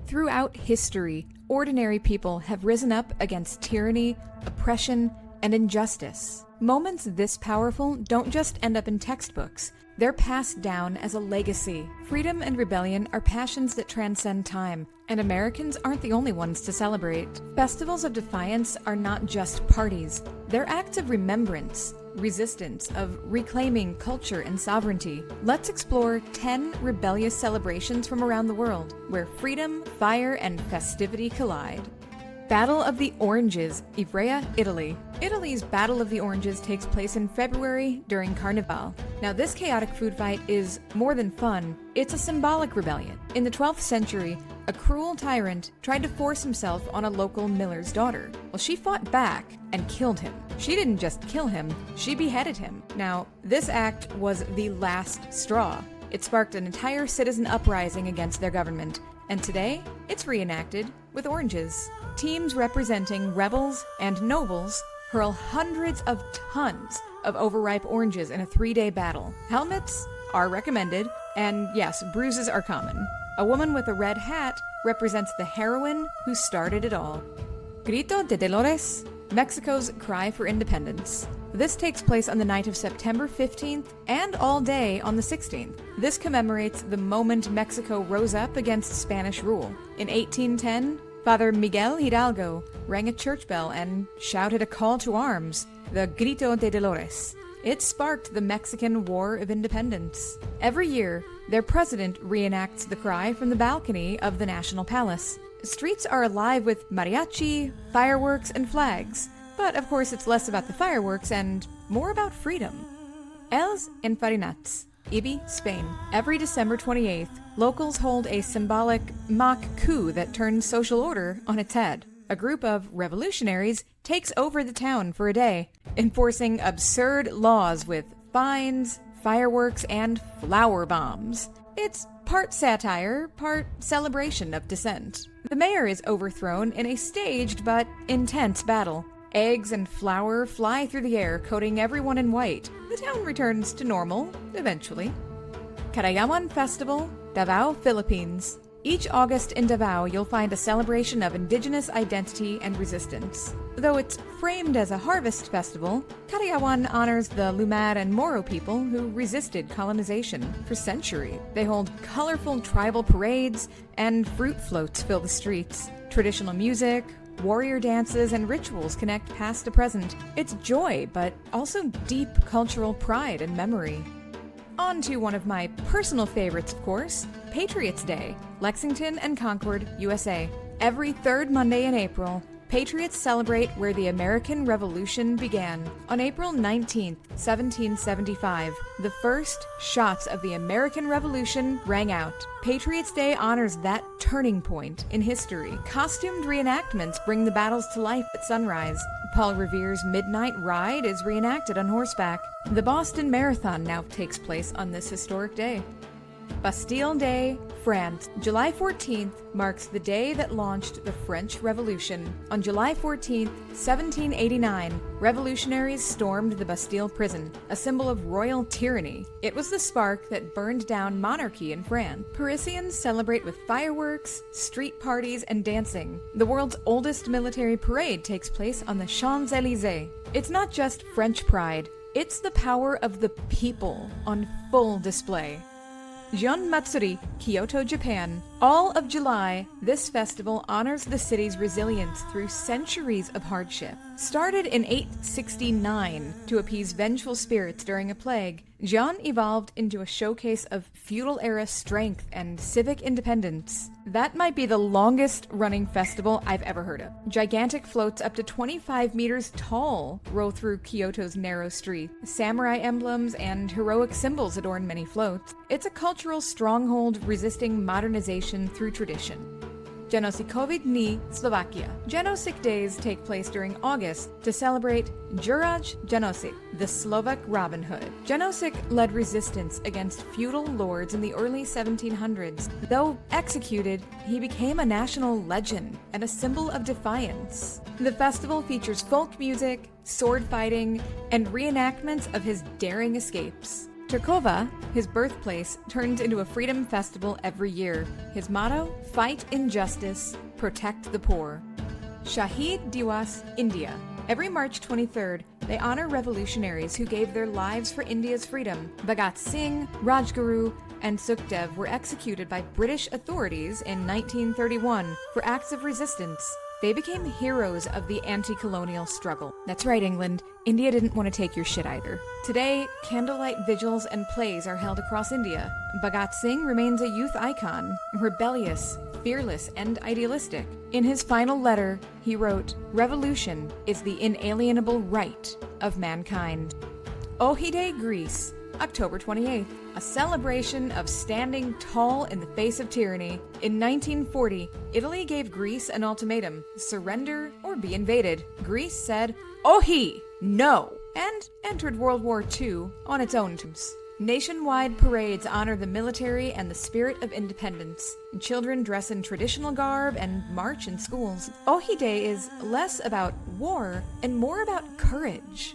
Throughout history, ordinary people have risen up against tyranny, oppression, and injustice. Moments this powerful don't just end up in textbooks. They're passed down as a legacy. Freedom and rebellion are passions that transcend time, and Americans aren't the only ones to celebrate. Festivals of Defiance are not just parties. They're acts of remembrance, resistance, of reclaiming culture and sovereignty. Let's explore 10 rebellious celebrations from around the world, where freedom, fire, and festivity collide. Battle of the Oranges, Ivrea, Italy. Italy's Battle of the Oranges takes place in February during Carnival. Now, this chaotic food fight is more than fun, it's a symbolic rebellion. In the 12th century, a cruel tyrant tried to force himself on a local miller's daughter. Well, she fought back and killed him. She didn't just kill him, she beheaded him. Now, this act was the last straw. It sparked an entire citizen uprising against their government, and today, it's reenacted with oranges. Teams representing rebels and nobles hurl hundreds of tons of overripe oranges in a 3-day battle. Helmets are recommended, and yes, bruises are common. A woman with a red hat represents the heroine who started it all. Grito de Dolores, Mexico's cry for independence. This takes place on the night of September 15th and all day on the 16th. This commemorates the moment Mexico rose up against Spanish rule. In 1810, Father Miguel Hidalgo rang a church bell and shouted a call to arms, the Grito de Dolores. It sparked the Mexican War of Independence. Every year, their president reenacts the cry from the balcony of the National Palace. Streets are alive with mariachi, fireworks, and flags. But of course, it's less about the fireworks and more about freedom. Els Enfarinats, Ibi, Spain. Every December 28th, locals hold a symbolic mock coup that turns social order on its head. A group of revolutionaries takes over the town for a day, enforcing absurd laws with fines, fireworks, and flower bombs. It's part satire, part celebration of dissent. The mayor is overthrown in a staged but intense battle. Eggs and flour fly through the air, coating everyone in white. The town returns to normal, eventually. Carayawan Festival, Davao, Philippines. Each August in Davao, you'll find a celebration of indigenous identity and resistance. Though it's framed as a harvest festival, Carayawan honors the Lumad and Moro people who resisted colonization for centuries. They hold colorful tribal parades, and fruit floats fill the streets. Traditional music, warrior dances, and rituals connect past to present. It's joy, but also deep cultural pride and memory. On to one of my personal favorites, of course, Patriots Day, Lexington and Concord, USA. Every third Monday in April, patriots celebrate where the American Revolution began. On April 19, 1775, the first shots of the American Revolution rang out. Patriots Day honors that turning point in history. Costumed reenactments bring the battles to life at sunrise. Paul Revere's Midnight Ride is reenacted on horseback. The Boston Marathon now takes place on this historic day. Bastille Day, France. July 14th marks the day that launched the French Revolution. On July 14th, 1789, revolutionaries stormed the Bastille prison, a symbol of royal tyranny. It was the spark that burned down monarchy in France. Parisians celebrate with fireworks, street parties, and dancing. The world's oldest military parade takes place on the Champs-Élysées. It's not just French pride, it's the power of the people on full display. Gion Matsuri, Kyoto, Japan. All of July, this festival honors the city's resilience through centuries of hardship. Started in 869 to appease vengeful spirits during a plague, Gion evolved into a showcase of feudal-era strength and civic independence. That might be the longest-running festival I've ever heard of. Gigantic floats up to 25 meters tall roll through Kyoto's narrow streets. Samurai emblems and heroic symbols adorn many floats. It's a cultural stronghold resisting modernization through tradition. Genocikovid Dni, Slovakia. Genocid days take place during August to celebrate Juraj Genocid, the Slovak Robin Hood. Genocid led resistance against feudal lords in the early 1700s. Though executed, he became a national legend and a symbol of defiance. The festival features folk music, sword fighting, and reenactments of his daring escapes. Turkova, his birthplace, turns into a freedom festival every year. His motto, fight injustice, protect the poor. Shahid Diwas, India. Every March 23rd, they honor revolutionaries who gave their lives for India's freedom. Bhagat Singh, Rajguru, and Sukhdev were executed by British authorities in 1931 for acts of resistance. They became heroes of the anti-colonial struggle. That's right, England. India didn't want to take your shit either. Today, candlelight vigils and plays are held across India. Bhagat Singh remains a youth icon, rebellious, fearless, and idealistic. In his final letter, he wrote, "Revolution is the inalienable right of mankind." Ohide, Greece, October 28th, a celebration of standing tall in the face of tyranny. In 1940, Italy gave Greece an ultimatum: surrender or be invaded. Greece said, "Ohi, no," and entered World War II on its own terms. Nationwide parades honor the military and the spirit of independence. Children dress in traditional garb and march in schools. Ohi Day is less about war and more about courage.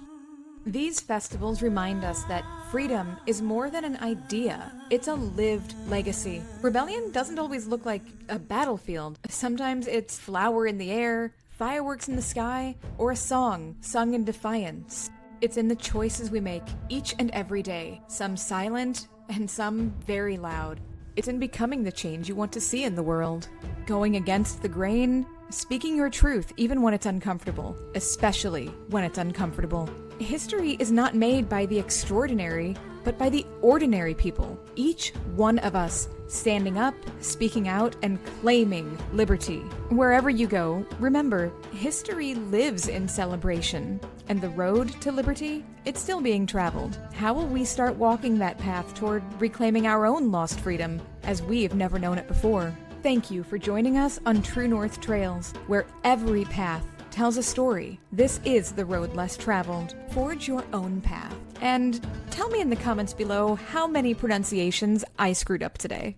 These festivals remind us that freedom is more than an idea. It's a lived legacy. Rebellion doesn't always look like a battlefield. Sometimes it's flower in the air, fireworks in the sky, or a song sung in defiance. It's in the choices we make each and every day, some silent and some very loud. It's in becoming the change you want to see in the world. Going against the grain, speaking your truth even when it's uncomfortable, especially when it's uncomfortable. History is not made by the extraordinary, but by the ordinary people. Each one of us standing up, speaking out, and claiming liberty. Wherever you go, remember, history lives in celebration. And the road to liberty, it's still being traveled. How will we start walking that path toward reclaiming our own lost freedom, as we've never known it before? Thank you for joining us on True North Trails, where every path tells a story. This is the road less traveled. Forge your own path. And tell me in the comments below how many pronunciations I screwed up today.